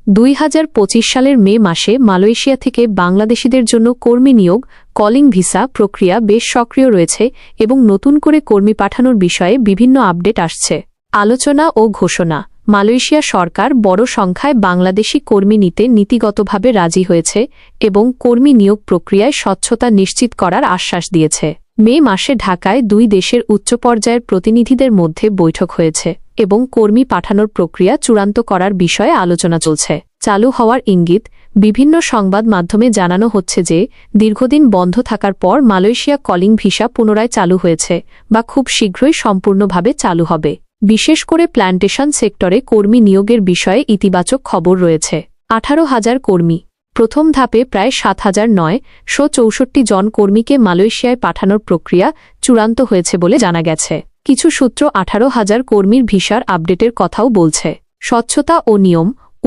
2025 সালের মে মাসে মালয়েশিয়া থেকে বাংলাদেশিদের জন্য কর্মী নিয়োগ কলিং ভিসা প্রক্রিয়া বেশ সক্রিয় রয়েছে এবং নতুন করে কর্মী পাঠানোর বিষয়ে বিভিন্ন আপডেট আসছে। আলোচনা ও ঘোষণা। মালয়েশিয়া সরকার বড় সংখ্যায় বাংলাদেশি কর্মী নিতে নীতিগতভাবে রাজি হয়েছে এবং কর্মী নিয়োগ প্রক্রিয়ায় স্বচ্ছতা নিশ্চিত করার আশ্বাস দিয়েছে। মে মাসে ঢাকায় দুই দেশের উচ্চ পর্যায়ের প্রতিনিধিদের মধ্যে বৈঠক হয়েছে এবং কর্মী পাঠানোর প্রক্রিয়া চূড়ান্ত করার বিষয়ে আলোচনা চলছে। চালু হওয়ার ইঙ্গিত। বিভিন্ন সংবাদ মাধ্যমে জানানো হচ্ছে যে দীর্ঘদিন বন্ধ থাকার পর মালয়েশিয়া কলিং ভিসা পুনরায় চালু হয়েছে বা খুব শীঘ্রই সম্পূর্ণভাবে চালু হবে। বিশেষ করে প্ল্যান্টেশন সেক্টরে কর্মী নিয়োগের বিষয়ে ইতিবাচক খবর রয়েছে। 18,000 কর্মী। প্রথম ধাপে প্রায় 7,964 জন কর্মীকে মালয়েশিয়ায় পাঠানোর প্রক্রিয়া চূড়ান্ত হয়েছে বলে জানা গেছে। কিছু সূত্র 18,000 কর্মীর ভিসার আপডেটের কথাও বলছে। স্বচ্ছতা ও নিয়ম।